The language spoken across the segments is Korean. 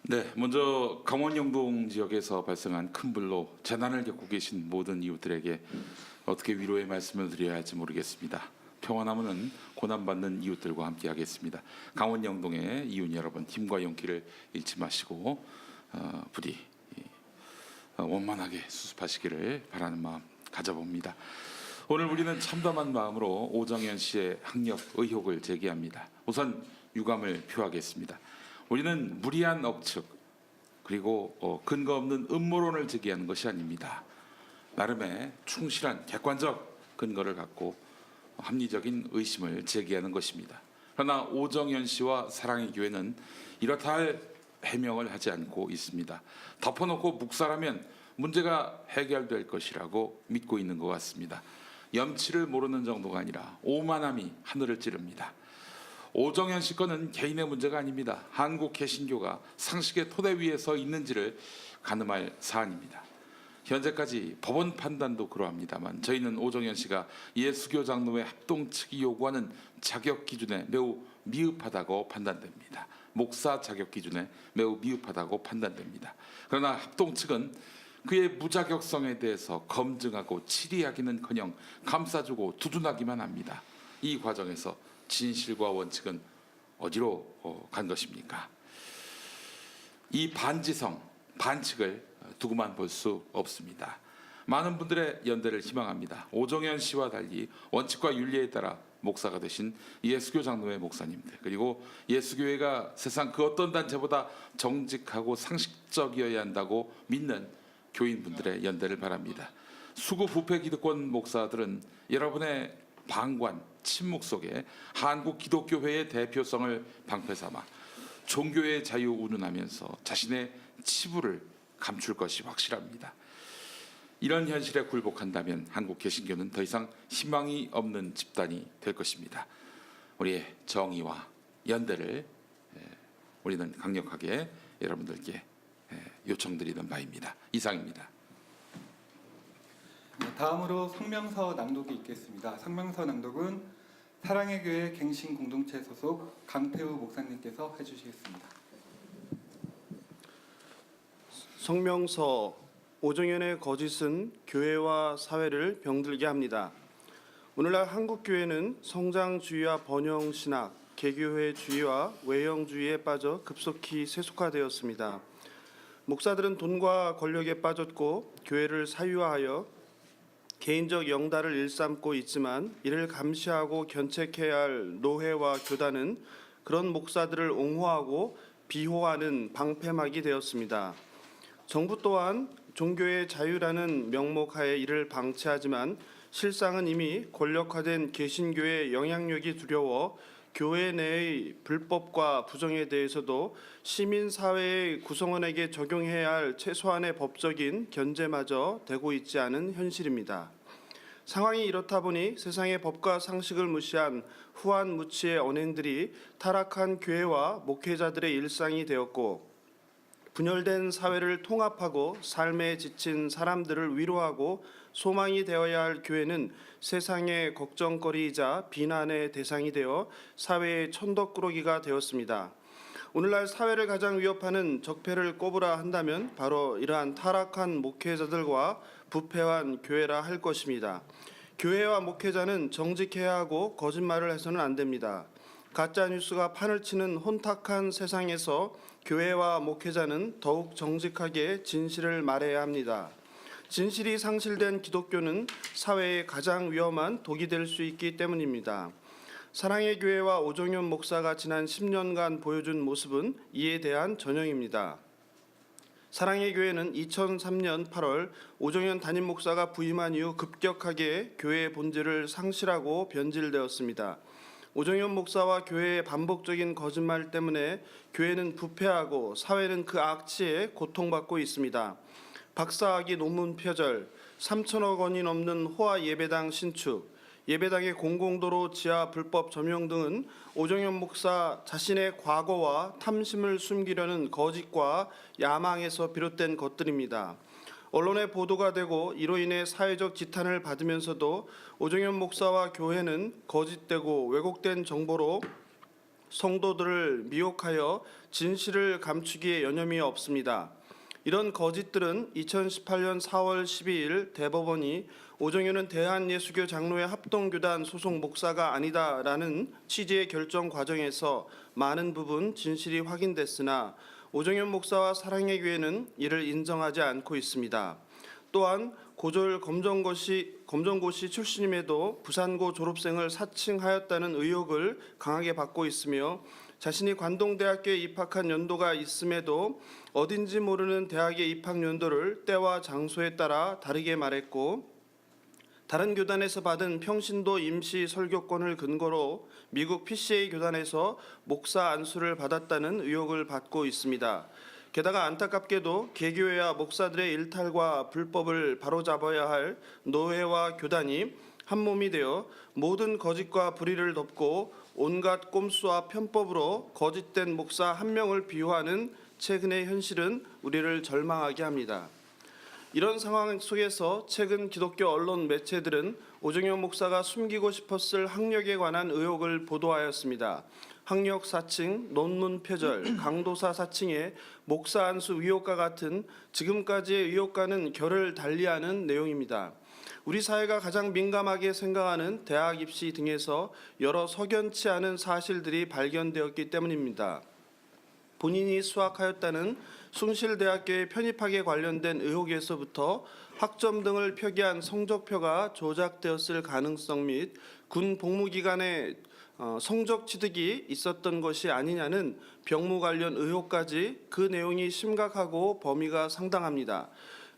네, 먼저 강원 영동 지역에서 발생한 큰 불로 재난을 겪고 계신 모든 이웃들에게 어떻게 위로의 말씀을 드려야 할지 모르겠습니다. 평안하면은 고난받는 이웃들과 함께하겠습니다. 강원 영동의 이웃 여러분, 힘과 용기를 잃지 마시고 부디 원만하게 수습하시기를 바라는 마음 가져봅니다. 오늘 우리는 참담한 마음으로 오정현 씨의 학력 의혹을 제기합니다. 우선 유감을 표하겠습니다. 우리는 무리한 억측 그리고 근거 없는 음모론을 제기하는 것이 아닙니다. 나름의 충실한 객관적 근거를 갖고 합리적인 의심을 제기하는 것입니다. 그러나 오정현 씨와 사랑의 교회는 이렇다 할 해명을 하지 않고 있습니다. 덮어놓고 묵살하면 문제가 해결될 것이라고 믿고 있는 것 같습니다. 염치를 모르는 정도가 아니라 오만함이 하늘을 찌릅니다. 오정현 씨 건은 개인의 문제가 아닙니다. 한국 개신교가 상식의 토대 위에 서 있는지를 가늠할 사안입니다. 현재까지 법원 판단도 그러합니다만 저희는 오정현 씨가 예수교 장로회 합동 측이 요구하는 자격 기준에 매우 미흡하다고 판단됩니다. 목사 자격 기준에 매우 미흡하다고 판단됩니다. 그러나 합동 측은 그의 무자격성에 대해서 검증하고 치리하기는커녕 감싸주고 두둔하기만 합니다. 이 과정에서 진실과 원칙은 어디로 간 것입니까? 이 반지성, 반칙을 두고만 볼 수 없습니다. 많은 분들의 연대를 희망합니다. 오정현 씨와 달리 원칙과 윤리에 따라 목사가 되신 예수교 장로회 목사님들, 그리고 예수교회가 세상 그 어떤 단체보다 정직하고 상식적이어야 한다고 믿는 교인분들의 연대를 바랍니다. 수구 부패 기득권 목사들은 여러분의 방관, 침묵 속에 한국 기독교회의 대표성을 방패삼아 종교의 자유 운운하면서 자신의 치부를 감출 것이 확실합니다. 이런 현실에 굴복한다면 한국 개신교는 더 이상 희망이 없는 집단이 될 것입니다. 우리의 정의와 연대를 우리는 강력하게 여러분들께 요청드리는 바입니다. 이상입니다. 다음으로 성명서 낭독이 있겠습니다. 성명서 낭독은 사랑의 교회 갱신 공동체 소속 강태우 목사님께서 해주시겠습니다. 성명서. 오정현의 거짓은 교회와 사회를 병들게 합니다. 오늘날 한국교회는 성장주의와 번영신학, 개교회주의와 외형주의에 빠져 급속히 세속화되었습니다. 목사들은 돈과 권력에 빠졌고 교회를 사유화하여 개인적 영달을 일삼고 있지만 이를 감시하고 견책해야 할 노회와 교단은 그런 목사들을 옹호하고 비호하는 방패막이 되었습니다. 정부 또한 종교의 자유라는 명목하에 이를 방치하지만 실상은 이미 권력화된 개신교의 영향력이 두려워 교회 내의 불법과 부정에 대해서도 시민사회의 구성원에게 적용해야 할 최소한의 법적인 견제마저 되고 있지 않은 현실입니다. 상황이 이렇다 보니 세상의 법과 상식을 무시한 후한무치의 언행들이 타락한 교회와 목회자들의 일상이 되었고 분열된 사회를 통합하고 삶에 지친 사람들을 위로하고 소망이 되어야 할 교회는 세상의 걱정거리이자 비난의 대상이 되어 사회의 천덕꾸러기가 되었습니다. 오늘날 사회를 가장 위협하는 적폐를 꼽으라 한다면 바로 이러한 타락한 목회자들과 부패한 교회라 할 것입니다. 교회와 목회자는 정직해야 하고 거짓말을 해서는 안 됩니다. 가짜 뉴스가 판을 치는 혼탁한 세상에서 교회와 목회자는 더욱 정직하게 진실을 말해야 합니다. 진실이 상실된 기독교는 사회의 가장 위험한 독이 될 수 있기 때문입니다. 사랑의 교회와 오정현 목사가 지난 10년간 보여준 모습은 이에 대한 전형입니다. 사랑의 교회는 2003년 8월 오정현 담임 목사가 부임한 이후 급격하게 교회의 본질을 상실하고 변질되었습니다. 오정현 목사와 교회의 반복적인 거짓말 때문에 교회는 부패하고 사회는 그 악취에 고통받고 있습니다. 박사학위 논문 표절, 3천억 원이 넘는 호화 예배당 신축, 예배당의 공공도로 지하 불법 점용 등은 오정현 목사 자신의 과거와 탐심을 숨기려는 거짓과 야망에서 비롯된 것들입니다. 언론에 보도가 되고 이로 인해 사회적 지탄을 받으면서도 오정현 목사와 교회는 거짓되고 왜곡된 정보로 성도들을 미혹하여 진실을 감추기에 여념이 없습니다. 이런 거짓들은 2018년 4월 12일 대법원이 오정현은 대한예수교 장로회 합동교단 소속 목사가 아니다라는 취지의 결정 과정에서 많은 부분 진실이 확인됐으나 오정현 목사와 사랑의 교회는 이를 인정하지 않고 있습니다. 또한 고졸 검정고시 출신임에도 부산고 졸업생을 사칭하였다는 의혹을 강하게 받고 있으며 자신이 관동대학교에 입학한 연도가 있음에도 어딘지 모르는 대학의 입학 연도를 때와 장소에 따라 다르게 말했고 다른 교단에서 받은 평신도 임시 설교권을 근거로 미국 PCA 교단에서 목사 안수를 받았다는 의혹을 받고 있습니다. 게다가 안타깝게도 개교회와 목사들의 일탈과 불법을 바로잡아야 할 노회와 교단이 한몸이 되어 모든 거짓과 불의를 덮고 온갖 꼼수와 편법으로 거짓된 목사 한 명을 비호하는 최근의 현실은 우리를 절망하게 합니다. 이런 상황 속에서 최근 기독교 언론 매체들은 오정현 목사가 숨기고 싶었을 학력에 관한 의혹을 보도하였습니다. 학력 사칭, 논문 표절, 강도사 사칭의 목사 안수 의혹과 같은 지금까지의 의혹과는 결을 달리하는 내용입니다. 우리 사회가 가장 민감하게 생각하는 대학 입시 등에서 여러 석연치 않은 사실들이 발견되었기 때문입니다. 본인이 수학하였다는 숭실대학교에 편입학에 관련된 의혹에서부터 학점 등을 표기한 성적표가 조작되었을 가능성 및 군 복무기간에 성적 취득이 있었던 것이 아니냐는 병무 관련 의혹까지 그 내용이 심각하고 범위가 상당합니다.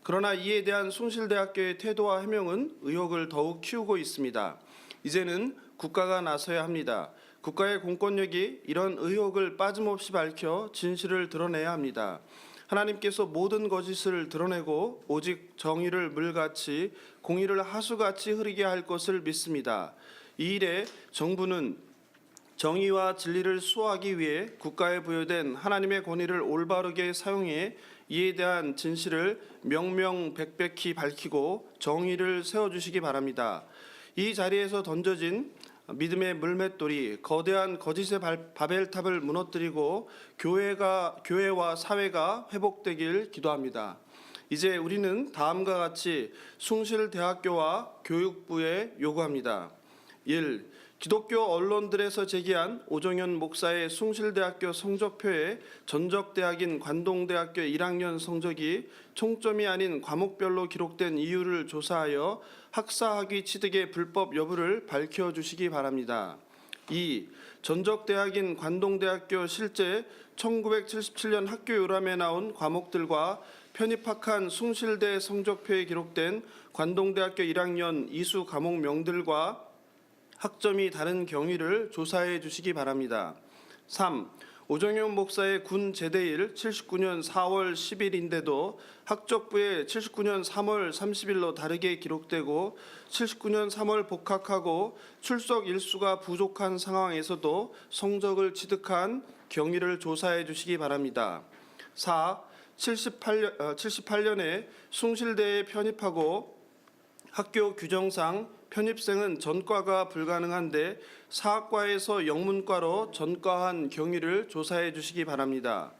그러나 이에 대한 숭실대학교의 태도와 해명은 의혹을 더욱 키우고 있습니다. 이제는 국가가 나서야 합니다. 국가의 공권력이 이런 의혹을 빠짐없이 밝혀 진실을 드러내야 합니다. 하나님께서 모든 거짓을 드러내고 오직 정의를 물같이 공의를 하수같이 흐르게 할 것을 믿습니다. 이 일에 정부는 정의와 진리를 수호하기 위해 국가에 부여된 하나님의 권위를 올바르게 사용해 이에 대한 진실을 명명백백히 밝히고 정의를 세워주시기 바랍니다. 이 자리에서 던져진 믿음의 물맷돌이 거대한 거짓의 바벨탑을 무너뜨리고 교회와 사회가 회복되길 기도합니다. 이제 우리는 다음과 같이 숭실대학교와 교육부에 요구합니다. 1. 기독교 언론들에서 제기한 오정현 목사의 숭실대학교 성적표에 전적대학인 관동대학교 1학년 성적이 총점이 아닌 과목별로 기록된 이유를 조사하여 학사학위 취득의 불법 여부를 밝혀주시기 바랍니다. 2. 전적대학인 관동대학교 실제 1977년 학교 요람에 나온 과목들과 편입학한 숭실대 성적표에 기록된 관동대학교 1학년 이수 과목명들과 학점이 다른 경위를 조사해 주시기 바랍니다. 3. 오정현 목사의 군 제대일 79년 4월 10일인데도 학적부에 79년 3월 30일로 다르게 기록되고 79년 3월 복학하고 출석 일수가 부족한 상황에서도 성적을 취득한 경위를 조사해 주시기 바랍니다. 4. 78년에 숭실대에 편입하고 학교 규정상 편입생은 전과가 불가능한데 사학과에서 영문과로 전과한 경위를 조사해 주시기 바랍니다.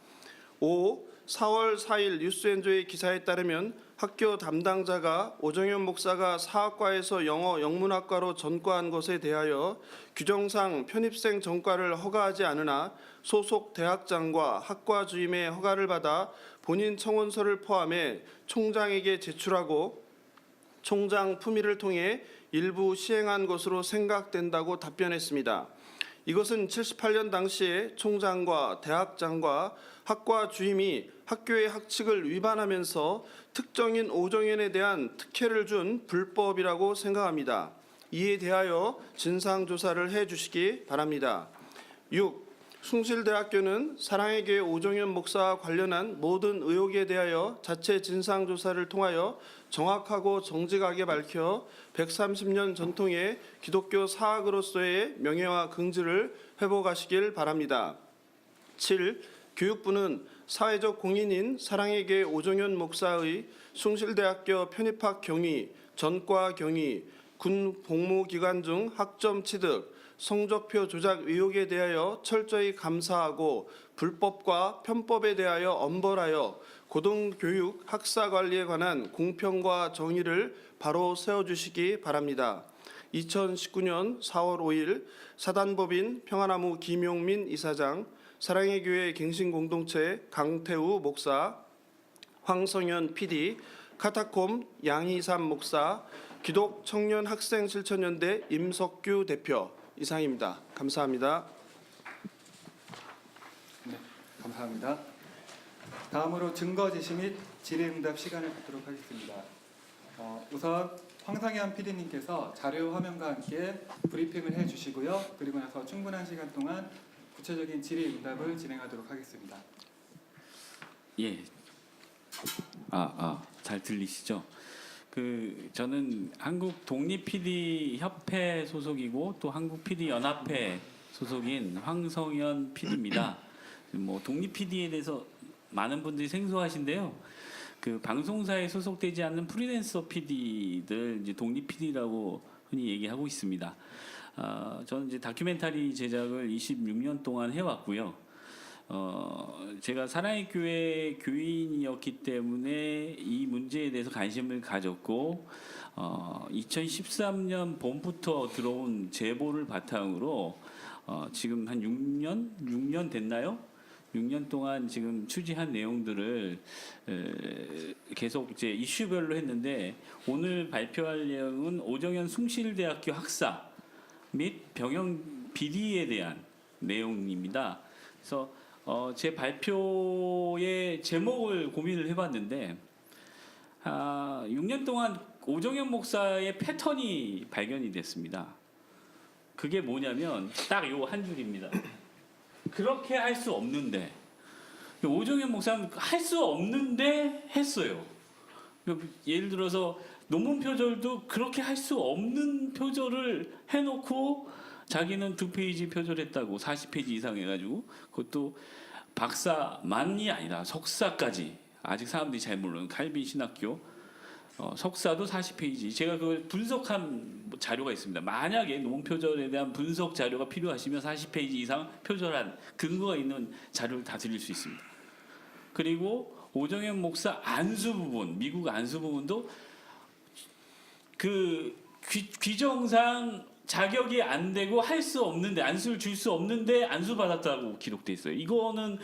5. 4월 4일 뉴스엔조의 기사에 따르면 학교 담당자가 오정현 목사가 사학과에서 영어 영문학과로 전과한 것에 대하여 규정상 편입생 전과를 허가하지 않으나 소속 대학장과 학과 주임의 허가를 받아 본인 청원서를 포함해 총장에게 제출하고 총장 품위를 통해 일부 시행한 것으로 생각된다고 답변했습니다. 이것은 78년 당시에 총장과 대학장과 학과 주임이 학교의 학칙을 위반하면서 특정인 오정현에 대한 특혜를 준 불법이라고 생각합니다. 이에 대하여 진상조사를 해주시기 바랍니다. 6. 숭실대학교는 사랑의 교회 오정현 목사와 관련한 모든 의혹에 대하여 자체 진상조사를 통하여 정확하고 정직하게 밝혀 130년 전통의 기독교 사학으로서의 명예와 긍지를 회복하시길 바랍니다. 7. 교육부는 사회적 공인인 사랑의 교회 오정현 목사의 숭실대학교 편입학 경위, 전과 경위, 군 복무 기간 중 학점 취득, 성적표 조작 의혹에 대하여 철저히 감사하고 불법과 편법에 대하여 엄벌하여 고등교육 학사 관리에 관한 공평과 정의를 바로 세워주시기 바랍니다. 2019년 4월 5일 사단법인 평화나무 김용민 이사장, 사랑의 교회 갱신공동체 강태우 목사, 황성현 PD, 카타콤 양희삼 목사, 기독 청년 학생 실천연대 임석규 대표, 이상입니다. 감사합니다. 네, 감사합니다. 다음으로 증거 제시 및 질의응답 시간을 갖도록 하겠습니다. 우선 황상현 PD님께서 자료 화면과 함께 브리핑을 해주시고요. 그리고 나서 충분한 시간 동안 구체적인 질의응답을 진행하도록 하겠습니다. 예. 잘 들리시죠? 저는 한국 독립 PD 협회 소속이고 또 한국 PD 연합회 소속인 황성현 PD입니다. 독립 PD에 대해서 많은 분들이 생소하신데요. 방송사에 소속되지 않는 프리랜서 PD들 이제 독립 PD라고 흔히 얘기하고 있습니다. 저는 이제 다큐멘터리 제작을 26년 동안 해왔고요. 제가 사랑의 교회 교인이었기 때문에 이 문제에 대해서 관심을 가졌고 2013년 봄부터 들어온 제보를 바탕으로 지금 한 6년 됐나요? 6년 동안 지금 취재한 내용들을 계속 이제 이슈별로 했는데 오늘 발표할 내용은 오정현 숭실대학교 학사 및 병영 비리에 대한 내용입니다. 그래서 제 발표의 제목을 고민을 해봤는데 6년 동안 오정현 목사의 패턴이 발견이 됐습니다. 그게 뭐냐면 딱 요 한 줄입니다. 그렇게 할 수 없는데 오정현 목사는 할 수 없는데 했어요. 예를 들어서 논문 표절도 그렇게 할 수 없는 표절을 해놓고 자기는 2페이지 표절했다고 40페이지 이상 해가지고 그것도 박사만이 아니라 석사까지 아직 사람들이 잘 모르는 칼빈 신학교 석사도 40페이지 제가 그걸 분석한 자료가 있습니다. 만약에 논문 표절에 대한 분석 자료가 필요하시면 40페이지 이상 표절한 근거가 있는 자료를 다 드릴 수 있습니다. 그리고 오정현 목사 안수 부분 미국 안수 부분도 규정상 자격이 안 되고 할 수 없는데 안수를 줄 수 없는데 안수 받았다고 기록돼 있어요. 이거는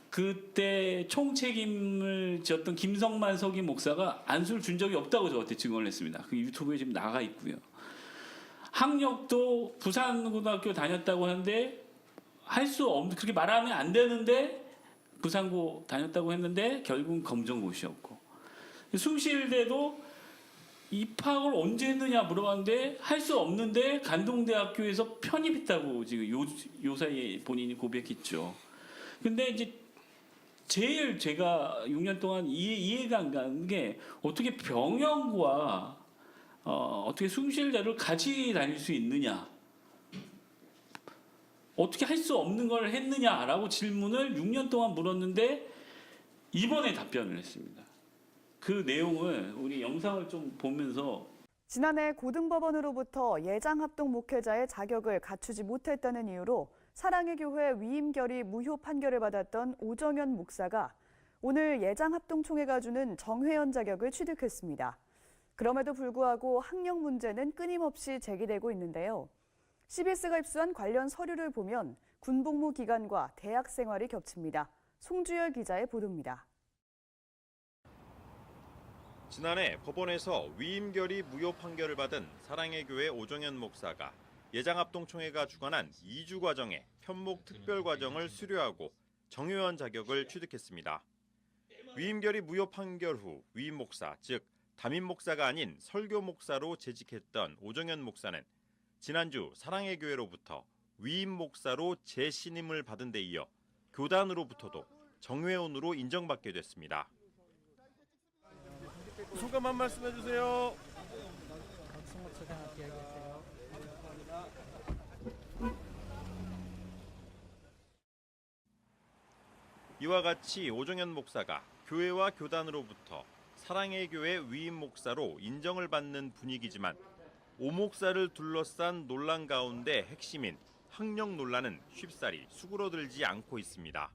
그때 총책임을 지었던 김성만 석임 목사가 안수를 준 적이 없다고 저한테 증언을 했습니다. 그 유튜브에 지금 나가 있고요. 학력도 부산고등학교 다녔다고 하는데 할 수 없는 그렇게 말하면 안 되는데 부산고 다녔다고 했는데 결국은 검정고시였고 숭실대도 입학을 언제 했느냐 물어봤는데 할 수 없는데 간동대학교에서 편입했다고 지금 요 사이에 본인이 고백했죠. 근데 이제 제일 제가 6년 동안 이해가 안 가는 게 어떻게 병영과 어떻게 숭실대를 같이 다닐 수 있느냐, 어떻게 할 수 없는 걸 했느냐라고 질문을 6년 동안 물었는데 이번에 답변을 했습니다. 그 내용을 우리 영상을 좀 보면서 지난해 고등법원으로부터 예장합동 목회자의 자격을 갖추지 못했다는 이유로 사랑의 교회 위임결의 무효 판결을 받았던 오정현 목사가 오늘 예장합동총회가 주는 정회원 자격을 취득했습니다. 그럼에도 불구하고 학력 문제는 끊임없이 제기되고 있는데요. CBS가 입수한 관련 서류를 보면 군복무 기간과 대학 생활이 겹칩니다. 송주열 기자의 보도입니다. 지난해 법원에서 위임결의 무효 판결을 받은 사랑의 교회 오정현 목사가 예장합동총회가 주관한 2주 과정의 편목 특별 과정을 수료하고 정회원 자격을 취득했습니다. 위임결의 무효 판결 후 위임 목사, 즉 담임 목사가 아닌 설교 목사로 재직했던 오정현 목사는 지난주 사랑의 교회로부터 위임 목사로 재신임을 받은 데 이어 교단으로부터도 정회원으로 인정받게 됐습니다. 소감 한 말씀 해주세요. 이와 같이 오정현 목사가 교회와 교단으로부터 사랑의 교회 위임 목사로 인정을 받는 분위기지만 오목사를 둘러싼 논란 가운데 핵심인 학령 논란은 쉽사리 수그러들지 않고 있습니다.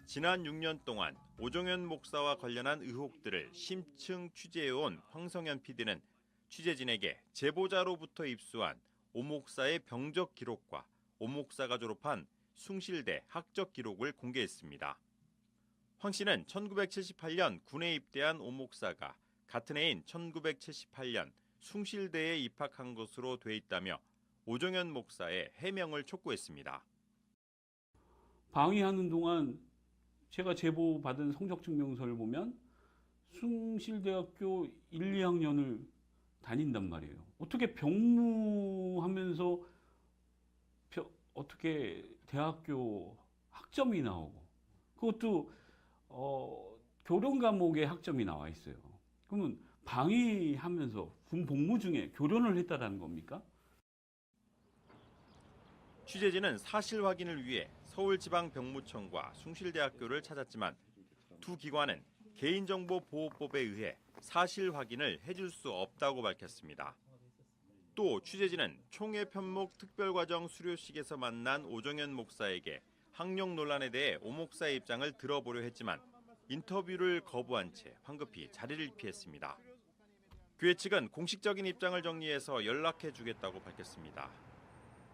지난 6년 동안 오정현 목사와 관련한 의혹들을 심층 취재해온 황성현 PD는 취재진에게 제보자로부터 입수한 오 목사의 병적 기록과 오 목사가 졸업한 숭실대 학적 기록을 공개했습니다. 황 씨는 1978년 군에 입대한 오 목사가 같은 해인 1978년 숭실대에 입학한 것으로 돼 있다며 오정현 목사의 해명을 촉구했습니다. 방위하는 동안 제가 제보받은 성적증명서를 보면 숭실대학교 1, 2학년을 다닌단 말이에요. 어떻게 병무하면서 어떻게 대학교 학점이 나오고 그것도 교련 과목의 학점이 나와 있어요. 그러면 방위하면서 군 복무 중에 교련을 했다라는 겁니까? 취재진은 사실 확인을 위해 서울지방병무청과 숭실대학교를 찾았지만 두 기관은 개인정보보호법에 의해 사실 확인을 해줄 수 없다고 밝혔습니다. 또 취재진은 총회 편목 특별과정 수료식에서 만난 오정현 목사에게 학령 논란에 대해 오 목사의 입장을 들어보려 했지만 인터뷰를 거부한 채 황급히 자리를 피했습니다. 교회 측은 공식적인 입장을 정리해서 연락해주겠다고 밝혔습니다.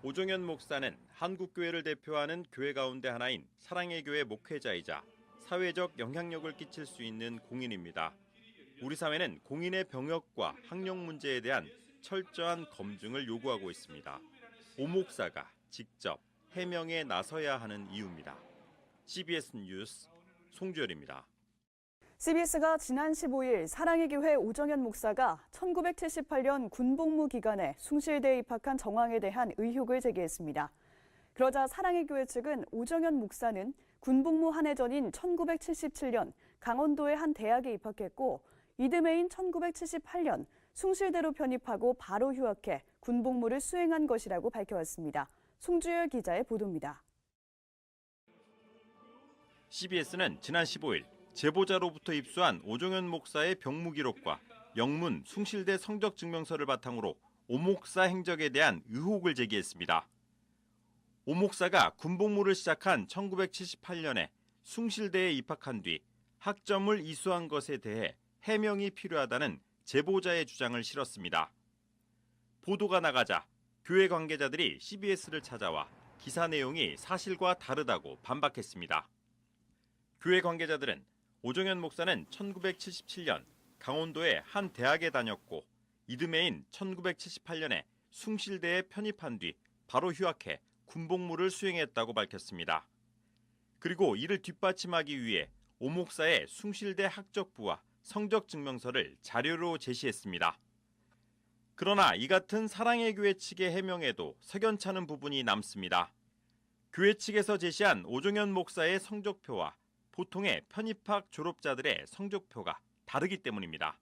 오정현 목사는 한국교회를 대표하는 교회 가운데 하나인 사랑의 교회 목회자이자 사회적 영향력을 끼칠 수 있는 공인입니다. 우리 사회는 공인의 병역과 학령 문제에 대한 철저한 검증을 요구하고 있습니다. 오 목사가 직접 해명에 나서야 하는 이유입니다. CBS 뉴스 송주열입니다. CBS가 지난 15일 사랑의 교회 오정현 목사가 1978년 군복무 기간에 숭실대에 입학한 정황에 대한 의혹을 제기했습니다. 그러자 사랑의 교회 측은 오정현 목사는 군복무 한 해 전인 1977년 강원도의 한 대학에 입학했고 이듬해인 1978년 숭실대로 편입하고 바로 휴학해 군복무를 수행한 것이라고 밝혀왔습니다. 송주열 기자의 보도입니다. CBS는 지난 15일 제보자로부터 입수한 오정현 목사의 병무 기록과 영문 숭실대 성적 증명서를 바탕으로 오 목사 행적에 대한 의혹을 제기했습니다. 오 목사가 군복무를 시작한 1978년에 숭실대에 입학한 뒤 학점을 이수한 것에 대해 해명이 필요하다는 제보자의 주장을 실었습니다. 보도가 나가자 교회 관계자들이 CBS를 찾아와 기사 내용이 사실과 다르다고 반박했습니다. 교회 관계자들은 오정현 목사는 1977년 강원도의 한 대학에 다녔고 이듬해인 1978년에 숭실대에 편입한 뒤 바로 휴학해 군복무를 수행했다고 밝혔습니다. 그리고 이를 뒷받침하기 위해 오 목사의 숭실대 학적부와 성적증명서를 자료로 제시했습니다. 그러나 이 같은 사랑의 교회 측의 해명에도 석연찮은 부분이 남습니다. 교회 측에서 제시한 오정현 목사의 성적표와 보통의 편입학 졸업자들의 성적표가 다르기 때문입니다.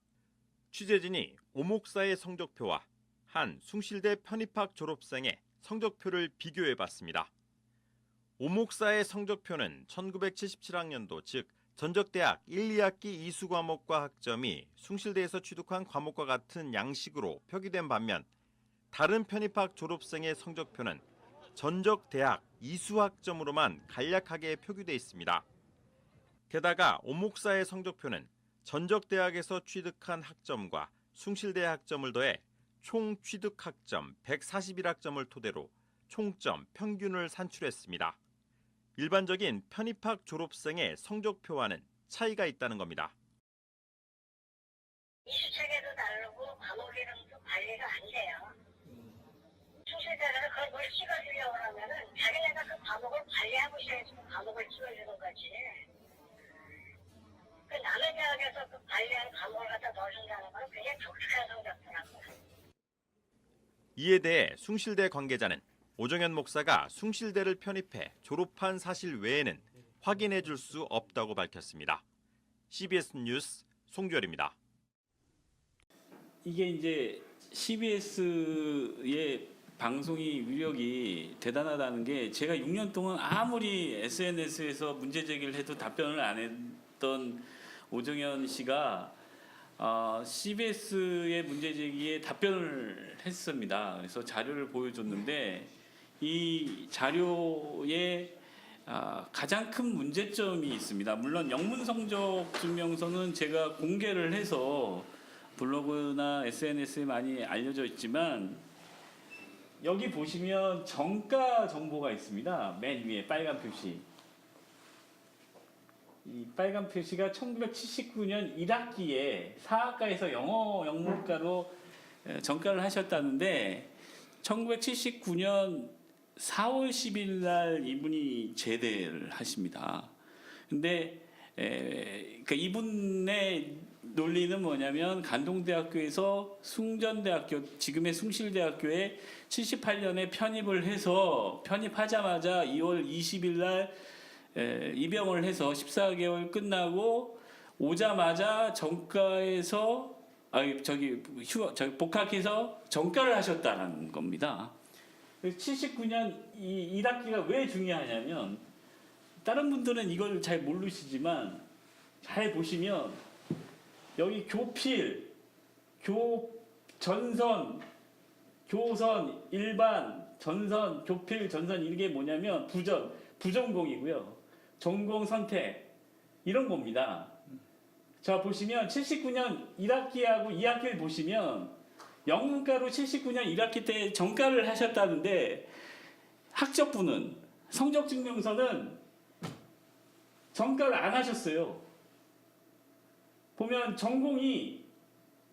취재진이 오 목사의 성적표와 한 숭실대 편입학 졸업생의 성적표를 비교해봤습니다. 오 목사의 성적표는 1977학년도 즉 전적대학 1, 2학기 이수 과목과 학점이 숭실대에서 취득한 과목과 같은 양식으로 표기된 반면 다른 편입학 졸업생의 성적표는 전적대학 이수 학점으로만 간략하게 표기돼 있습니다. 게다가 오 목사의 성적표는 전적대학에서 취득한 학점과 숭실대 학점을 더해 총 취득 학점 141학점을 토대로 총점 평균을 산출했습니다. 일반적인 편입학 졸업생의 성적표와는 차이가 있다는 겁니다. 이수 체계도 다르고 과목 이름도 관리가 안 돼요. 숭실대에서 그걸 뭘 찍어주려고 하면은 자기네가 그 과목을 관리하고 있어야지 그 과목을 찍어주는 거지. 그 남의 대학에서 그 관리한 과목을 갖다 넣어준다는 건 굉장히 독특한 성적표라고. 이에 대해 숭실대 관계자는 오정현 목사가 숭실대를 편입해 졸업한 사실 외에는 확인해 줄 수 없다고 밝혔습니다. CBS 뉴스 송주열입니다. 이게 이제 CBS의 방송이 위력이 대단하다는 게 제가 6년 동안 아무리 SNS에서 문제 제기를 해도 답변을 안 했던 오정현 씨가 CBS의 문제 제기에 답변을 했습니다. 그래서 자료를 보여줬는데 이 자료에 가장 큰 문제점이 있습니다. 물론 영문 성적 증명서는 제가 공개를 해서 블로그나 SNS에 많이 알려져 있지만 여기 보시면 정가 정보가 있습니다. 맨 위에 빨간 표시. 이 빨간 표시가 1979년 1학기에 사학과에서 영어 영문과로 전과를 하셨다는데 1979년 4월 10일 날 이분이 제대를 하십니다. 근데 그러니까 이분의 논리는 뭐냐면 간동대학교에서 숭전대학교, 지금의 숭실대학교에 78년에 편입을 해서 편입하자마자 2월 20일 날 입영을 해서 14개월 끝나고 오자마자 전과에서 복학해서 전과를 하셨다는 겁니다. 79년 이 1학기가 왜 중요하냐면 다른 분들은 이걸 잘 모르시지만 잘 보시면 여기 교필, 전선, 교선, 일반, 전선, 교필, 전선 이게 뭐냐면 부전공이고요. 전공 선택 이런 겁니다. 자 보시면 79년 1학기하고 2학기를 보시면 영문과로 79년 1학기 때 전과를 하셨다는데 학적부는 성적증명서는 전과를 안 하셨어요. 보면 전공이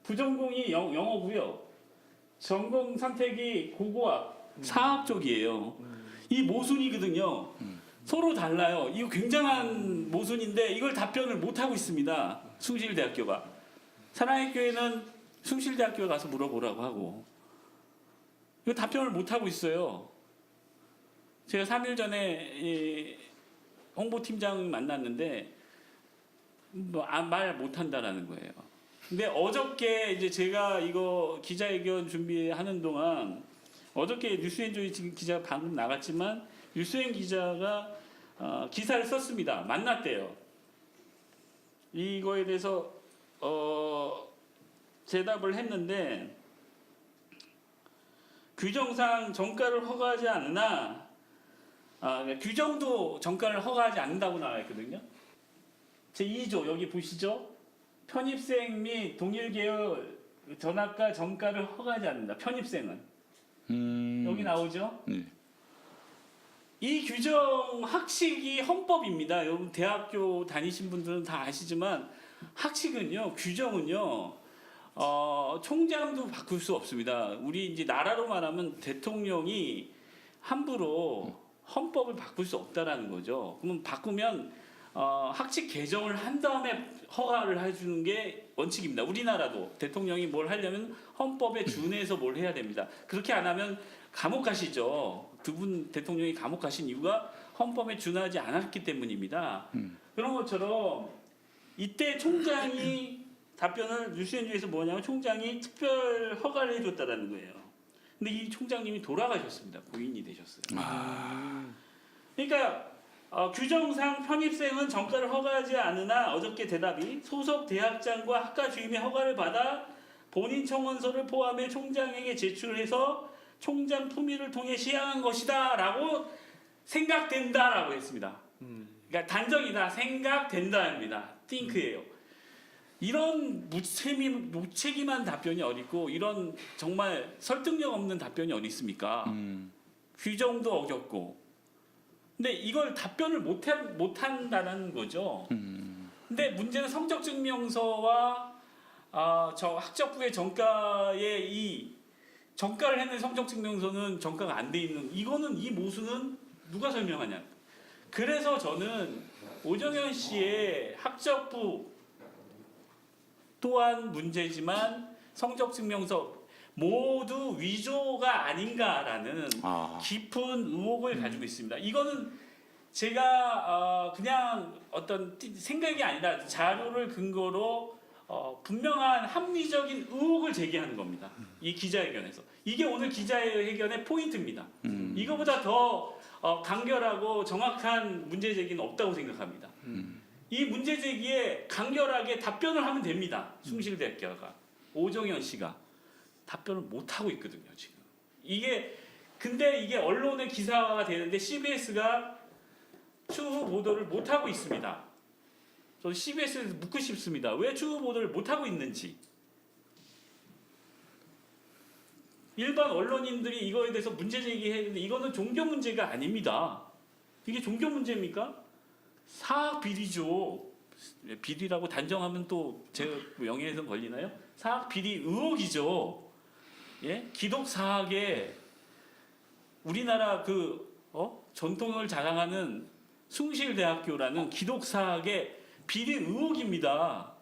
부전공이 영어고요. 전공 선택이 고고학 사학 쪽이에요. 이 모순이거든요. 서로 달라요. 이거 굉장한 모순인데 이걸 답변을 못 하고 있습니다. 숭실대학교가. 사랑의 교회는 숭실대학교 가서 물어보라고 하고 이거 답변을 못 하고 있어요. 제가 3일 전에 홍보팀장 만났는데 말 못한다라는 거예요. 근데 어저께 이제 제가 이거 기자회견 준비하는 동안 어저께 뉴스엔조이 지금 기자가 방금 나갔지만 뉴스엔 기자가 기사를 썼습니다. 만났대요. 이거에 대해서 대답을 했는데 규정상 전과를 허가하지 않으나 규정도 전과를 허가하지 않는다고 나와 있거든요. 제2조 여기 보시죠. 편입생 및 동일계열 전학과 전과를 허가하지 않는다. 편입생은 여기 나오죠. 네. 이 규정 학칙이 헌법입니다. 여러분 대학교 다니신 분들은 다 아시지만 학칙은요, 규정은요, 총장도 바꿀 수 없습니다. 우리 이제 나라로 말하면 대통령이 함부로 헌법을 바꿀 수 없다라는 거죠. 그러면 바꾸면 학칙 개정을 한 다음에 허가를 해주는 게 원칙입니다. 우리나라도 대통령이 뭘 하려면 헌법에 준해서 뭘 해야 됩니다. 그렇게 안 하면 감옥 가시죠. 두 분 대통령이 감옥 가신 이유가 헌법에 준하지 않았기 때문입니다. 그런 것처럼 이때 총장이 답변을 뉴스엔조에서 뭐냐면 총장이 특별 허가를 해줬다라는 거예요. 근데 이 총장님이 돌아가셨습니다. 고인이 되셨어요. 그러니까 규정상 편입생은 전과를 허가하지 않으나 어저께 대답이 소속 대학장과 학과 주임의 허가를 받아 본인 청원서를 포함해 총장에게 제출해서 총장 품위를 통해 시행한 것이다 라고 생각된다라고 했습니다. 그러니까 단정이다. 생각된다입니다. think예요. 이런 무책임한 답변이 어디 있고 이런 정말 설득력 없는 답변이 어디 있습니까? 규정도 어겼고 근데 이걸 답변을 못한다는 거죠. 근데 문제는 성적증명서와 저 학적부의 전과의 이 전과를 했는 성적증명서는 전과가 안 돼 있는 이거는 이 모순은 누가 설명하냐. 그래서 저는 오정현 씨의 학적부 또한 문제지만 성적증명서 모두 위조가 아닌가라는 깊은 의혹을 가지고 있습니다. 이거는 제가 그냥 어떤 생각이 아니라 자료를 근거로 분명한 합리적인 의혹을 제기하는 겁니다. 이 기자회견에서. 이게 오늘 기자회견의 포인트입니다. 이거보다 더 간결하고 정확한 문제 제기는 없다고 생각합니다. 이 문제 제기에 간결하게 답변을 하면 됩니다. 숭실대학교가 오정현 씨가 답변을 못 하고 있거든요 지금. 근데 이게 언론의 기사화가 되는데 CBS가 추후 보도를 못 하고 있습니다. 저는 CBS에서 묻고 싶습니다. 왜 추후 보도를 못 하고 있는지. 일반 언론인들이 이거에 대해서 문제 제기했는데 이거는 종교 문제가 아닙니다. 이게 종교 문제입니까? 사학 비리죠. 비리라고 단정하면 또 제 명예훼손 걸리나요? 사학 비리 의혹이죠. 예? 기독 사학에 우리나라 전통을 자랑하는 숭실대학교라는 기독 사학의 비리 의혹입니다.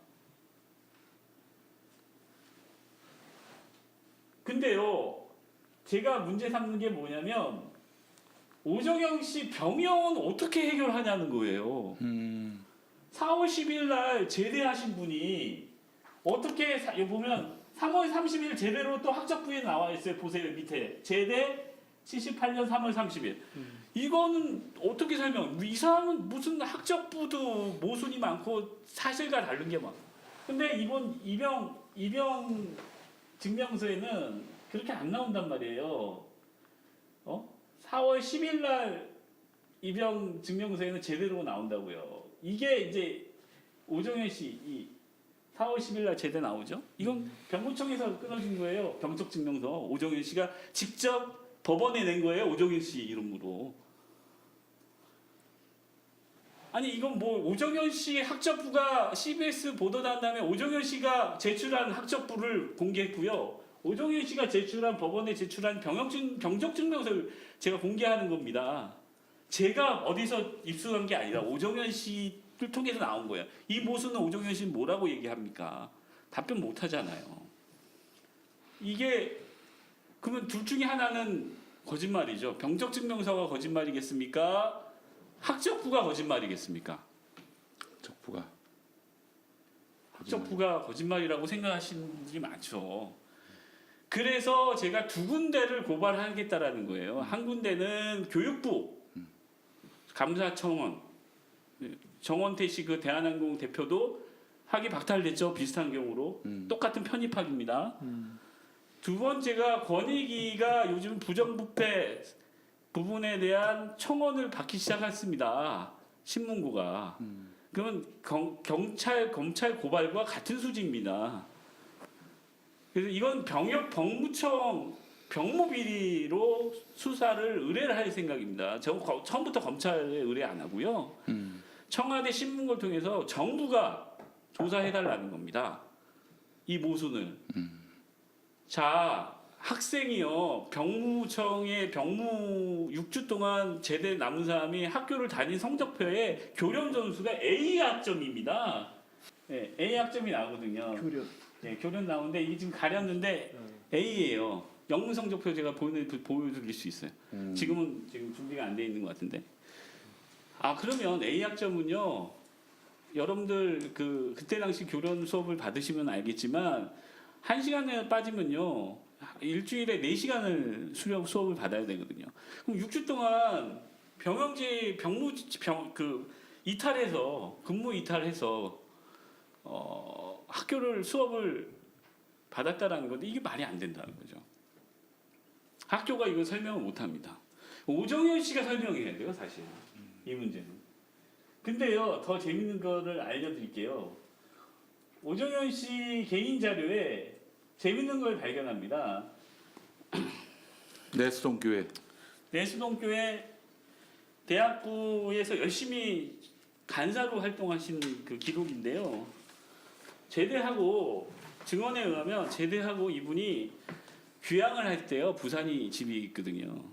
근데요, 제가 문제 삼는 게 뭐냐면 오정영 씨 병역은 어떻게 해결하냐는 거예요. 4월 10일 날 제대하신 분이 어떻게 여기 보면 3월 30일 제대로 또 학적부에 나와 있어요. 보세요 밑에 제대 78년 3월 30일. 이거는 어떻게 이 사람은 무슨 학적부도 모순이 많고 사실과 다른 게 많아. 근데 이번 입영 증명서에는 그렇게 안 나온단 말이에요. 4월 10일 날 입영 증명서에는 제대로 나온다고요. 이게 이제 오정현 씨 4월 10일 날 제대 나오죠. 이건 병무청에서 끊어진 거예요. 병적 증명서. 오정현 씨가 직접 법원에 낸 거예요. 오정현 씨 이름으로. 아니 이건 뭐 오정현 씨 학적부가 CBS 보도한 다음에 오정현 씨가 제출한 학적부를 공개했고요. 오정현 씨가 제출한 법원에 제출한 병적 증명서를 제가 공개하는 겁니다. 제가 어디서 입수한 게 아니라 오정현 씨를 통해서 나온 거예요. 이 모순은 오정현 씨는 뭐라고 얘기합니까? 답변 못 하잖아요. 이게 그러면 둘 중에 하나는 거짓말이죠. 병적 증명서가 거짓말이겠습니까? 학적부가 거짓말이겠습니까? 학적부가 거짓말이라고 생각하시는 분들이 많죠. 그래서 제가 두 군데를 고발하겠다라는 거예요. 한 군데는 교육부, 감사청원, 정원태 씨 그 대한항공 대표도 학위 박탈됐죠. 비슷한 경우로 똑같은 편입학입니다. 두 번째가 권익위가 요즘 부정부패 부분에 대한 청원을 받기 시작했습니다. 신문고가. 그러면 검찰 고발과 같은 수지입니다. 그래서 이건 법무청 병무비리로 수사를 의뢰를 할 생각입니다. 저 처음부터 검찰에 의뢰 안 하고요. 청와대 신문고를 통해서 정부가 조사해달라는 겁니다. 이 모순을. 자, 학생이요. 병무청에 병무 6주 동안 제대 남은 사람이 학교를 다닌 성적표에 교련 점수가 A 학점입니다. 네, A 학점이 나오거든요. 네, 교련 나오는데 이게 지금 가렸는데 A예요. 영문 성적표 제가 보여드릴 수 있어요. 지금 준비가 안 돼 있는 것 같은데. 그러면 A 학점은요. 여러분들 그때 당시 교련 수업을 받으시면 알겠지만 1시간에 빠지면요. 일주일에 4시간을 수업을 받아야 되거든요. 그럼 6주 동안 이탈해서 근무 이탈해서 학교를 수업을 받았다라는 건데 이게 말이 안 된다는 거죠. 학교가 이거 설명을 못 합니다. 오정현 씨가 설명해야 돼요, 사실. 이 문제는. 근데요, 더 재밌는 거를 알려드릴게요. 오정현 씨 개인 자료에 재밌는 걸 발견합니다. 내수동교회 대학부에서 열심히 간사로 활동하신 그 기록인데요. 제대하고 증언에 의하면 제대하고 이분이 귀향을 할 때요. 부산이 집이 있거든요.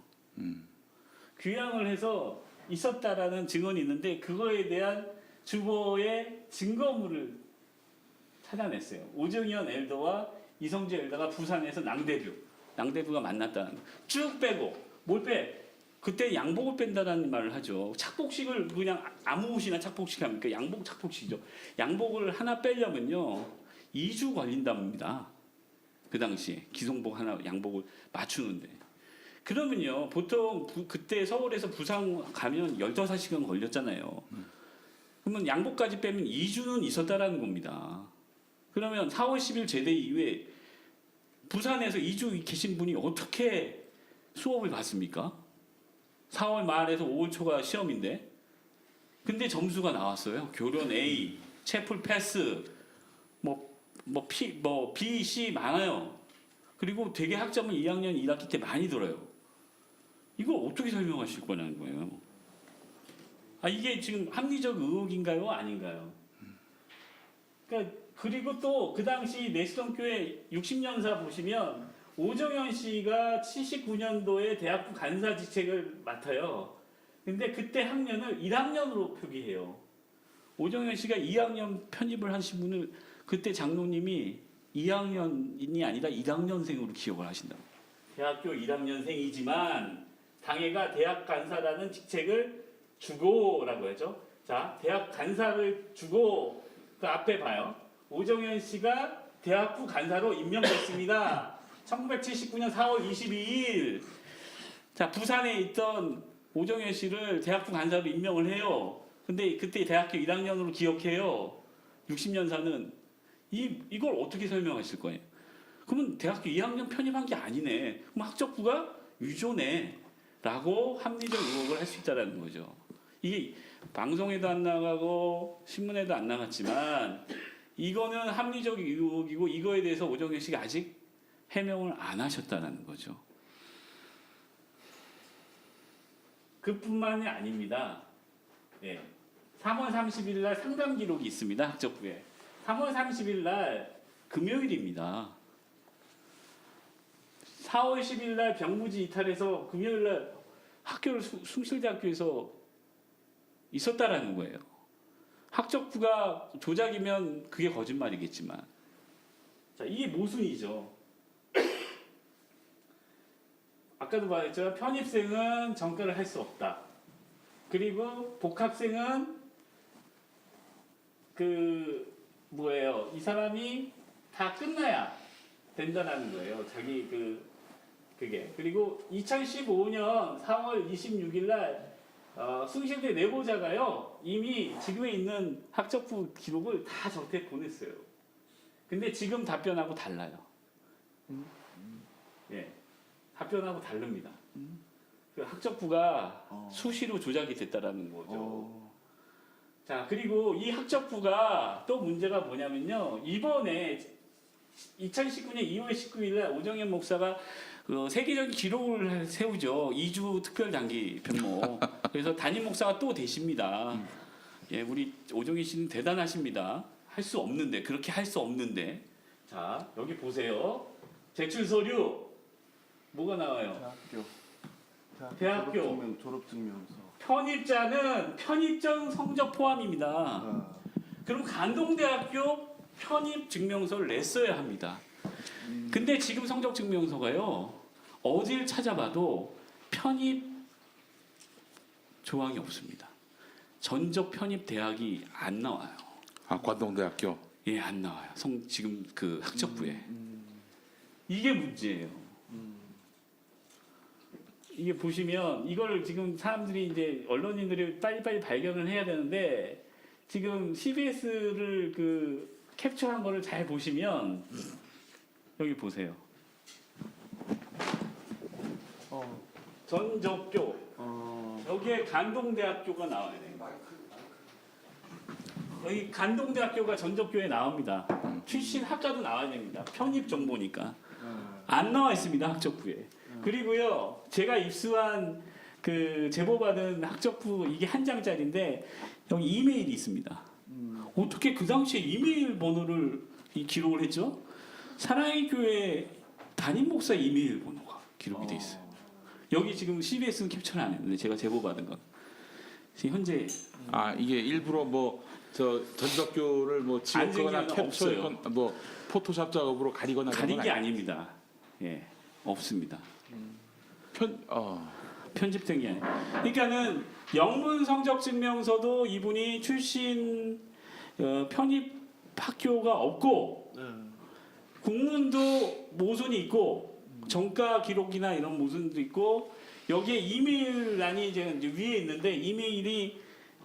귀향을 해서 있었다라는 증언이 있는데 그거에 대한 주보의 증거물을 찾아냈어요. 오정현 엘더와 이성재 엘더가 부산에서 낭대뷰가 만났다는 거. 쭉 빼고 뭘 빼? 그때 양복을 뺀다는 말을 하죠. 착복식을 그냥 아무 옷이나 착복식 합니까? 양복 착복식이죠. 양복을 하나 빼려면요 2주 걸린답니다. 그 당시에 기성복 하나 양복을 맞추는데. 그러면요 보통 그때 서울에서 부산 가면 15시간 걸렸잖아요. 그러면 양복까지 빼면 2주는 있었다라는 겁니다. 그러면 4월 10일 제대 이후에 부산에서 2주 계신 분이 어떻게 수업을 받습니까? 4월 말에서 5월 초가 시험인데. 근데 점수가 나왔어요. 교련 A, 채플 패스, B, C 많아요. 그리고 되게 학점은 2학년 1학기 때 많이 들어요. 이걸 어떻게 설명하실 거냐는 거예요. 이게 지금 합리적 의혹인가요? 아닌가요? 그러니까 그리고 또 그 당시 내시동교회 60년사 보시면 오정현 씨가 79년도에 대학부 간사 직책을 맡아요. 근데 그때 학년을 1학년으로 표기해요. 오정현 씨가 2학년 편입을 하신 분을 그때 장로님이 2학년이 아니라 1학년생으로 기억을 하신다고. 대학교 1학년생이지만 당회가 대학 간사라는 직책을 주고라고 하죠. 자, 대학 간사를 주고 그 앞에 봐요. 오정현 씨가 대학부 간사로 임명됐습니다. 1979년 4월 22일. 자, 부산에 있던 오정현 씨를 대학부 간사로 임명을 해요. 근데 그때 대학교 1학년으로 기억해요. 60년사는 이걸 어떻게 설명하실 거예요? 그러면 대학교 2학년 편입한 게 아니네. 그럼 학적부가 위조네. 라고 합리적 의혹을 할 수 있다는 거죠. 이게 방송에도 안 나가고 신문에도 안 나갔지만 이거는 합리적 의혹이고 이거에 대해서 오정현 씨가 아직 해명을 안 하셨다는 거죠. 그뿐만이 아닙니다. 네. 3월 30일 날 상담 기록이 있습니다. 학적부에. 3월 30일 날 금요일입니다. 4월 10일 날 병무지 이탈해서 금요일 날 학교를 숭실대학교에서 있었다라는 거예요. 학적부가 조작이면 그게 거짓말이겠지만. 자, 이게 모순이죠. 아까도 말했죠. 편입생은 전과를 할 수 없다. 그리고 복학생은 이 사람이 다 끝나야 된다는 거예요. 자기 그게. 그리고 2015년 4월 26일 날 숭실대 내보자가요. 이미 지금에 있는 학적부 기록을 다 저한테 보냈어요. 근데 지금 답변하고 달라요. 예. 답변하고 다릅니다. 그 학적부가 수시로 조작이 됐다라는 거죠. 자, 그리고 이 학적부가 또 문제가 뭐냐면요. 이번에 2019년 2월 19일 날 오정현 목사가 세계적인 기록을 세우죠. 2주 특별 단기 편모. 그래서 담임 목사가 또 되십니다. 예, 우리 오정현 씨는 대단하십니다. 할 수 없는데, 그렇게 할 수 없는데. 자, 여기 보세요. 제출 서류. 뭐가 나와요? 대학교. 졸업증명서. 편입자는 편입전 성적 포함입니다. 그럼 간동대학교 편입 증명서를 냈어야 합니다. 근데 지금 성적 증명서가요. 어딜 찾아봐도 편입 조항이 없습니다. 전적 편입 대학이 안 나와요. 관동대학교. 예, 안 나와요. 지금 그 학적부에. 이게 문제예요. 이게 보시면 이걸 지금 사람들이 이제 언론인들이 빨리빨리 발견을 해야 되는데 지금 CBS를 캡처한 거를 잘 보시면 여기 보세요. 전적교. 여기에 간동대학교가 나와야 돼요. 여기 간동대학교가 전적교에 나옵니다. 출신 학과도 나와야 됩니다. 편입 정보니까. 안 나와 있습니다. 학적부에. 그리고요, 제가 입수한 제보받은 학적부 이게 한 장짜리인데 여기 이메일이 있습니다. 어떻게 그 당시에 이메일 번호를 기록을 했죠? 사랑의 교회 담임 목사 이메일 번호가 기록이 돼 있어요. 여기 지금 CBS는 캡처를 안 했는데 제가 제보받은 건 지금 현재 이게 일부러 전적교를 지웠거나 캡처했거나 포토샵 작업으로 가리거나 가린 게 아닙니다. 예, 없습니다. 편집된 게 아니에요. 그러니까는 영문 성적 증명서도 이분이 출신 편입 학교가 없고 국문도 모순이 있고 전과 기록이나 이런 모순도 있고 여기에 이메일란이 이제 위에 있는데 이메일이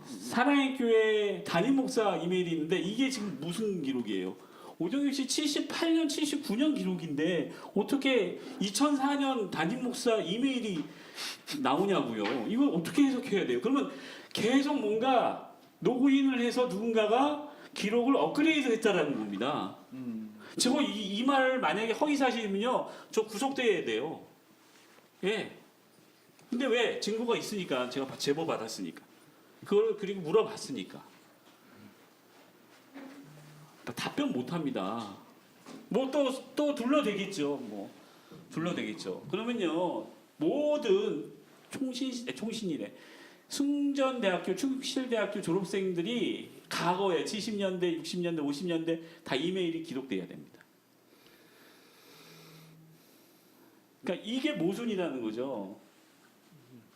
사랑의 교회 담임 목사 이메일이 있는데 이게 지금 무슨 기록이에요? 오정현 씨 78년, 79년 기록인데 어떻게 2004년 담임 목사 이메일이 나오냐고요. 이걸 어떻게 해석해야 돼요? 그러면 계속 뭔가 로그인을 해서 누군가가 기록을 업그레이드 했다라는 겁니다. 저거 이 말 만약에 허위 사실이면요, 저 구속돼야 돼요. 예. 근데 왜? 증거가 있으니까, 제가 제보 받았으니까, 그걸 그리고 물어봤으니까 답변 못합니다. 뭐 또 둘러대겠죠. 뭐 둘러대겠죠. 그러면요, 모든 총신이래. 숭전대학교, 충실대학교 졸업생들이 과거에 70년대, 60년대, 50년대 다 이메일이 기록돼야 됩니다. 그러니까 이게 모순이라는 거죠.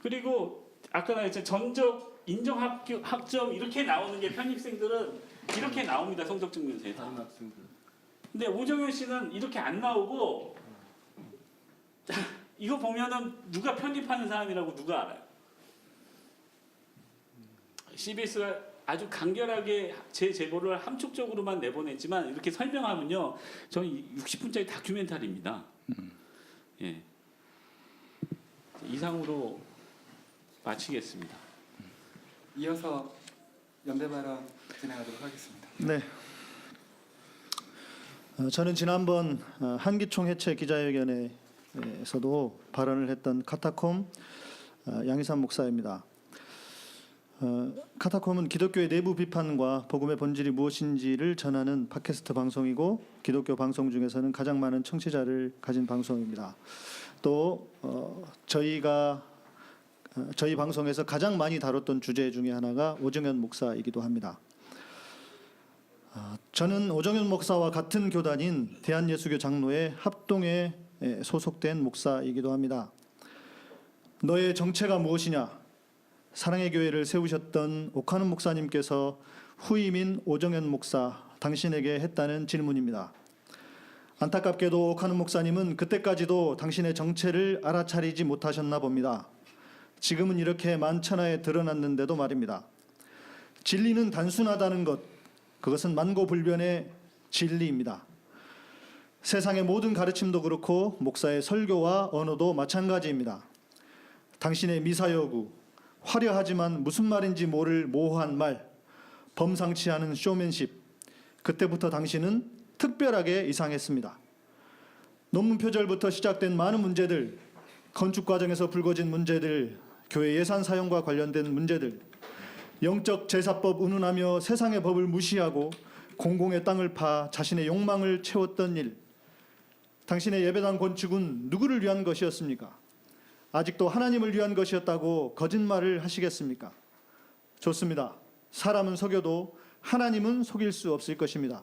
그리고 아까 나했죠, 전적 인정 학점 이렇게 나오는 게 편입생들은 이렇게 나옵니다. 성적 증명서에 다. 근데 오정현 씨는 이렇게 안 나오고, 이거 보면은 누가 편입하는 사람이라고 누가 알아요? CBS가 아주 간결하게 제 제보를 함축적으로만 내보냈지만 이렇게 설명하면요, 저는 60분짜리 다큐멘터리입니다. 예. 이상으로 마치겠습니다. 이어서 연대 발언 진행하도록 하겠습니다. 네. 저는 지난번 한기총 해체 기자회견에서도 발언을 했던 카타콤 양희삼 목사입니다. 카타콤은 기독교의 내부 비판과 복음의 본질이 무엇인지를 전하는 팟캐스트 방송이고 기독교 방송 중에서는 가장 많은 청취자를 가진 방송입니다. 또 저희 방송에서 가장 많이 다뤘던 주제 중에 하나가 오정현 목사이기도 합니다. 저는 오정현 목사와 같은 교단인 대한예수교 장로회 합동에 소속된 목사이기도 합니다. 너의 정체가 무엇이냐? 사랑의 교회를 세우셨던 옥하는 목사님께서 후임인 오정현 목사 당신에게 했다는 질문입니다. 안타깝게도 옥하는 목사님은 그때까지도 당신의 정체를 알아차리지 못하셨나 봅니다. 지금은 이렇게 만천하에 드러났는데도 말입니다. 진리는 단순하다는 것, 그것은 만고불변의 진리입니다. 세상의 모든 가르침도 그렇고 목사의 설교와 언어도 마찬가지입니다. 당신의 미사여구, 화려하지만 무슨 말인지 모를 모호한 말, 범상치 않은 쇼맨십, 그때부터 당신은 특별하게 이상했습니다. 논문 표절부터 시작된 많은 문제들, 건축 과정에서 불거진 문제들, 교회 예산 사용과 관련된 문제들, 영적 제사법 운운하며 세상의 법을 무시하고 공공의 땅을 파 자신의 욕망을 채웠던 일, 당신의 예배당 건축은 누구를 위한 것이었습니까? 아직도 하나님을 위한 것이었다고 거짓말을 하시겠습니까? 좋습니다. 사람은 속여도 하나님은 속일 수 없을 것입니다.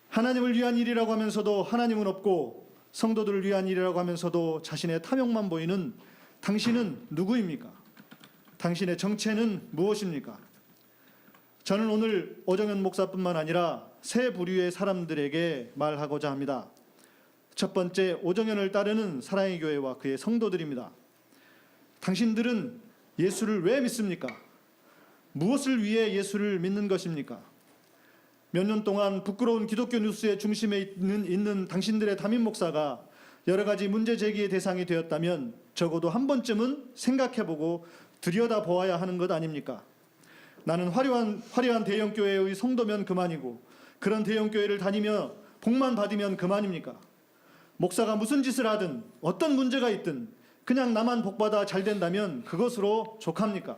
하나님을 위한 일이라고 하면서도 하나님은 없고 성도들을 위한 일이라고 하면서도 자신의 탐욕만 보이는 당신은 누구입니까? 당신의 정체는 무엇입니까? 저는 오늘 오정현 목사뿐만 아니라 세 부류의 사람들에게 말하고자 합니다. 첫 번째, 오정현을 따르는 사랑의 교회와 그의 성도들입니다. 당신들은 예수를 왜 믿습니까? 무엇을 위해 예수를 믿는 것입니까? 몇 년 동안 부끄러운 기독교 뉴스의 중심에 있는 당신들의 담임 목사가 여러 가지 문제 제기의 대상이 되었다면 적어도 한 번쯤은 생각해보고 들여다보아야 하는 것 아닙니까? 나는 화려한 대형교회의 성도면 그만이고 그런 대형교회를 다니며 복만 받으면 그만입니까? 목사가 무슨 짓을 하든 어떤 문제가 있든 그냥 나만 복받아 잘 된다면 그것으로 족합니까?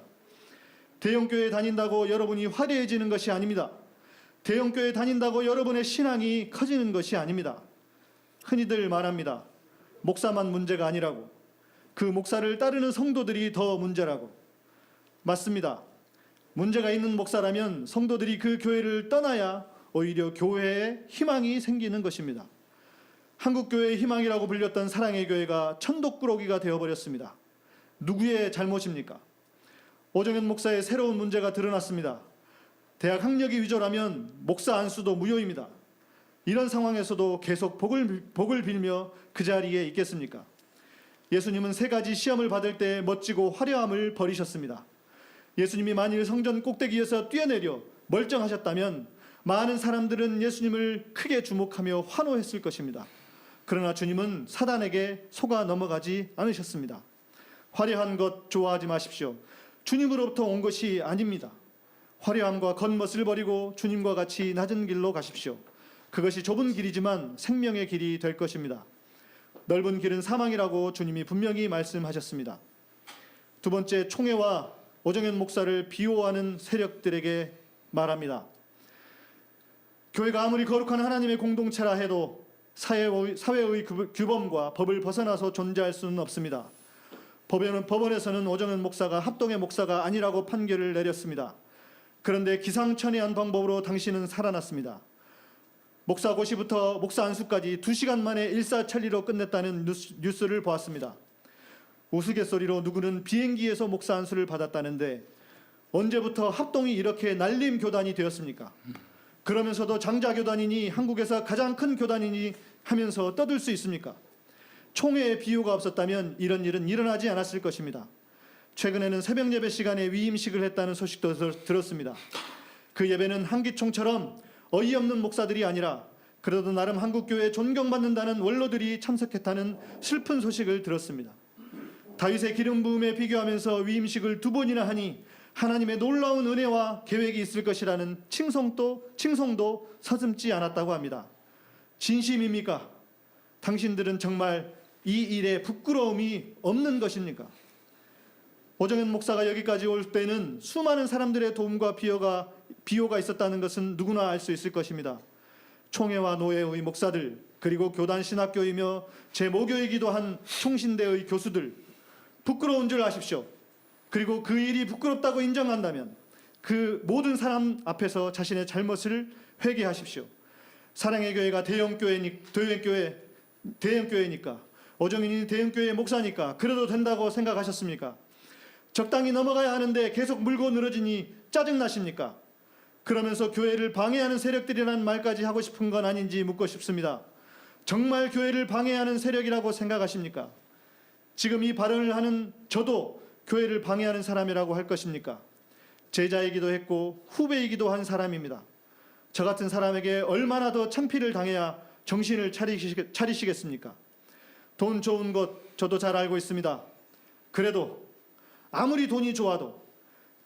대형교회 다닌다고 여러분이 화려해지는 것이 아닙니다. 대형교회 다닌다고 여러분의 신앙이 커지는 것이 아닙니다. 흔히들 말합니다. 목사만 문제가 아니라고. 그 목사를 따르는 성도들이 더 문제라고. 맞습니다. 문제가 있는 목사라면 성도들이 그 교회를 떠나야 오히려 교회에 희망이 생기는 것입니다. 한국교회의 희망이라고 불렸던 사랑의 교회가 천독꾸러기가 되어버렸습니다. 누구의 잘못입니까? 오정현 목사의 새로운 문제가 드러났습니다. 대학 학력이 위조라면 목사 안수도 무효입니다. 이런 상황에서도 계속 복을 빌며 그 자리에 있겠습니까? 예수님은 세 가지 시험을 받을 때 멋지고 화려함을 버리셨습니다. 예수님이 만일 성전 꼭대기에서 뛰어내려 멀쩡하셨다면 많은 사람들은 예수님을 크게 주목하며 환호했을 것입니다. 그러나 주님은 사단에게 속아 넘어가지 않으셨습니다. 화려한 것 좋아하지 마십시오. 주님으로부터 온 것이 아닙니다. 화려함과 겉멋을 버리고 주님과 같이 낮은 길로 가십시오. 그것이 좁은 길이지만 생명의 길이 될 것입니다. 넓은 길은 사망이라고 주님이 분명히 말씀하셨습니다. 두 번째, 총회와 오정현 목사를 비호하는 세력들에게 말합니다. 교회가 아무리 거룩한 하나님의 공동체라 해도 사회의 규범과 법을 벗어나서 존재할 수는 없습니다. 법원에서는 오정현 목사가 합동의 목사가 아니라고 판결을 내렸습니다. 그런데 기상천외한 방법으로 당신은 살아났습니다. 목사 고시부터 목사 안수까지 2시간 만에 일사천리로 끝냈다는 뉴스를 보았습니다. 우스갯소리로 누구는 비행기에서 목사 안수를 받았다는데 언제부터 합동이 이렇게 날림 교단이 되었습니까? 그러면서도 장자교단이니 한국에서 가장 큰 교단이니 하면서 떠들 수 있습니까? 총회에 비호가 없었다면 이런 일은 일어나지 않았을 것입니다. 최근에는 새벽 예배 시간에 위임식을 했다는 소식도 들었습니다. 그 예배는 한기총처럼 어이없는 목사들이 아니라 그래도 나름 한국교회에 존경받는다는 원로들이 참석했다는 슬픈 소식을 들었습니다. 다윗의 기름 부음에 비교하면서 위임식을 2번이나 하니 하나님의 놀라운 은혜와 계획이 있을 것이라는 칭송도 서슴지 않았다고 합니다. 진심입니까? 당신들은 정말 이 일에 부끄러움이 없는 것입니까? 오정현 목사가 여기까지 올 때는 수많은 사람들의 도움과 비호가 있었다는 것은 누구나 알 수 있을 것입니다. 총회와 노회의 목사들, 그리고 교단 신학교이며 제 모교이기도 한 총신대의 교수들, 부끄러운 줄 아십시오. 그리고 그 일이 부끄럽다고 인정한다면 그 모든 사람 앞에서 자신의 잘못을 회개하십시오. 사랑의 교회가 대형교회니까, 오정현이 대형교회의 목사니까 그래도 된다고 생각하셨습니까? 적당히 넘어가야 하는데 계속 물고 늘어지니 짜증나십니까? 그러면서 교회를 방해하는 세력들이라는 말까지 하고 싶은 건 아닌지 묻고 싶습니다. 정말 교회를 방해하는 세력이라고 생각하십니까? 지금 이 발언을 하는 저도 교회를 방해하는 사람이라고 할 것입니까? 제자이기도 했고 후배이기도 한 사람입니다. 저 같은 사람에게 얼마나 더 참피를 당해야 정신을 차리시겠습니까? 돈 좋은 것 저도 잘 알고 있습니다. 그래도 아무리 돈이 좋아도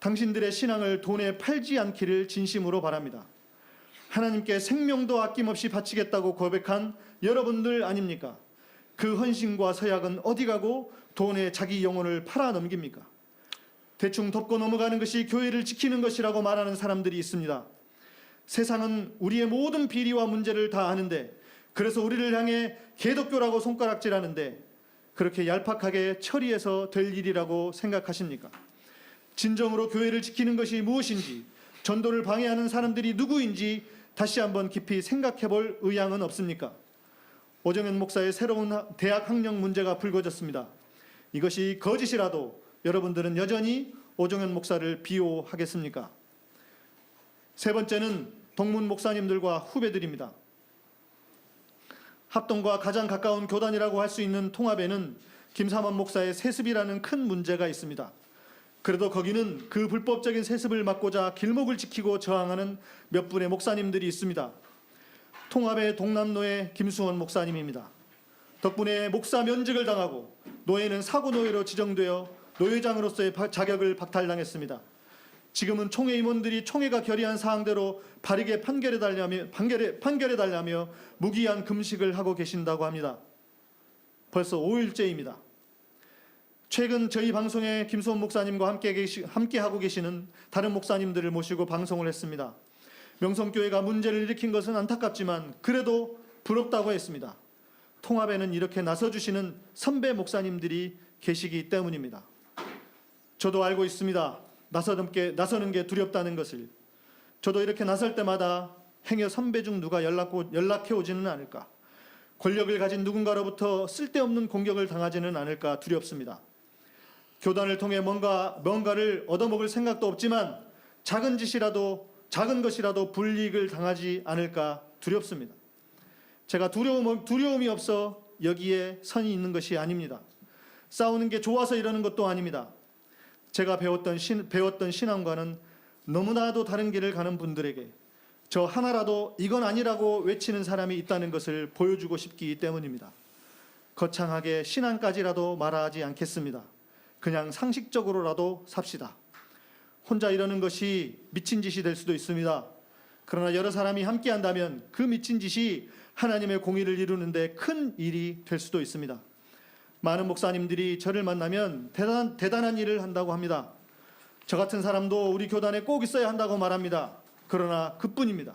당신들의 신앙을 돈에 팔지 않기를 진심으로 바랍니다. 하나님께 생명도 아낌없이 바치겠다고 고백한 여러분들 아닙니까? 그 헌신과 서약은 어디 가고 돈에 자기 영혼을 팔아 넘깁니까? 대충 덮고 넘어가는 것이 교회를 지키는 것이라고 말하는 사람들이 있습니다. 세상은 우리의 모든 비리와 문제를 다 아는데, 그래서 우리를 향해 개독교라고 손가락질하는데 그렇게 얄팍하게 처리해서 될 일이라고 생각하십니까? 진정으로 교회를 지키는 것이 무엇인지, 전도를 방해하는 사람들이 누구인지 다시 한번 깊이 생각해 볼 의향은 없습니까? 오정현 목사의 새로운 대학 학력 문제가 불거졌습니다. 이것이 거짓이라도 여러분들은 여전히 오정현 목사를 비호하겠습니까? 세 번째는 동문 목사님들과 후배들입니다. 합동과 가장 가까운 교단이라고 할 수 있는 통합에는 김삼원 목사의 세습이라는 큰 문제가 있습니다. 그래도 거기는 그 불법적인 세습을 막고자 길목을 지키고 저항하는 몇 분의 목사님들이 있습니다. 통합의 동남노회 김수원 목사님입니다. 덕분에 목사 면직을 당하고 노예는 사고노예로 지정되어 노회장으로서의 자격을 박탈당했습니다. 지금은 총회 임원들이 총회가 결의한 사항대로 바르게 판결해달라며 무기한 금식을 하고 계신다고 합니다. 벌써 5일째입니다. 최근 저희 방송에 김수원 목사님과 함께하고 계시는 다른 목사님들을 모시고 방송을 했습니다. 명성교회가 문제를 일으킨 것은 안타깝지만 그래도 부럽다고 했습니다. 통합에는 이렇게 나서주시는 선배 목사님들이 계시기 때문입니다. 저도 알고 있습니다. 나서는 게 두렵다는 것을. 저도 이렇게 나설 때마다 행여 선배 중 누가 연락해 오지는 않을까, 권력을 가진 누군가로부터 쓸데없는 공격을 당하지는 않을까 두렵습니다. 교단을 통해 뭔가를 얻어먹을 생각도 없지만 작은 것이라도 불이익을 당하지 않을까 두렵습니다. 제가 두려움이 없어 여기에 선이 있는 것이 아닙니다. 싸우는 게 좋아서 이러는 것도 아닙니다. 제가 배웠던 신앙과는 너무나도 다른 길을 가는 분들에게 저 하나라도 이건 아니라고 외치는 사람이 있다는 것을 보여주고 싶기 때문입니다. 거창하게 신앙까지라도 말하지 않겠습니다. 그냥 상식적으로라도 삽시다. 혼자 이러는 것이 미친 짓이 될 수도 있습니다. 그러나 여러 사람이 함께 한다면 그 미친 짓이 하나님의 공의를 이루는 데 큰 일이 될 수도 있습니다. 많은 목사님들이 저를 만나면 대단한 일을 한다고 합니다. 저 같은 사람도 우리 교단에 꼭 있어야 한다고 말합니다. 그러나 그뿐입니다.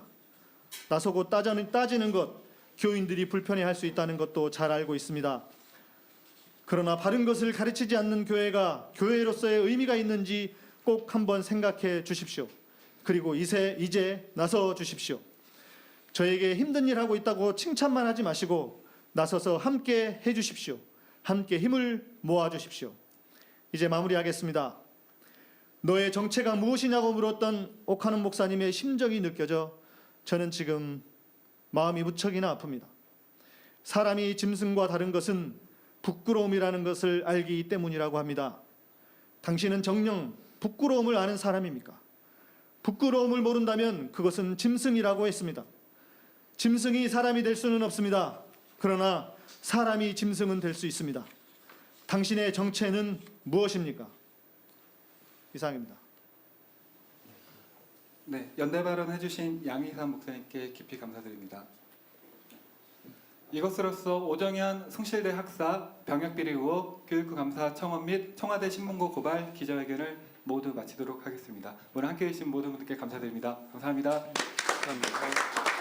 나서고 따지는 것, 교인들이 불편해할 수 있다는 것도 잘 알고 있습니다. 그러나 바른 것을 가르치지 않는 교회가 교회로서의 의미가 있는지 꼭 한번 생각해 주십시오. 그리고 이제 나서 주십시오. 저에게 힘든 일 하고 있다고 칭찬만 하지 마시고 나서서 함께 해 주십시오. 함께 힘을 모아 주십시오. 이제 마무리하겠습니다. 너의 정체가 무엇이냐고 물었던 옥하는 목사님의 심정이 느껴져 저는 지금 마음이 무척이나 아픕니다. 사람이 짐승과 다른 것은 부끄러움이라는 것을 알기 때문이라고 합니다. 당신은 정녕 부끄러움을 아는 사람입니까? 부끄러움을 모른다면 그것은 짐승이라고 했습니다. 짐승이 사람이 될 수는 없습니다. 그러나 사람이 짐승은 될 수 있습니다. 당신의 정체는 무엇입니까? 이상입니다. 네, 연대 발언해주신 양희삼 목사님께 깊이 감사드립니다. 이것으로써 오정현 숭실대 학사 병역비리 의혹 교육부 감사 청원 및 청와대 신문고 고발 기자회견을 모두 마치도록 하겠습니다. 오늘 함께해 주신 모든 분들께 감사드립니다. 감사합니다. 감사합니다.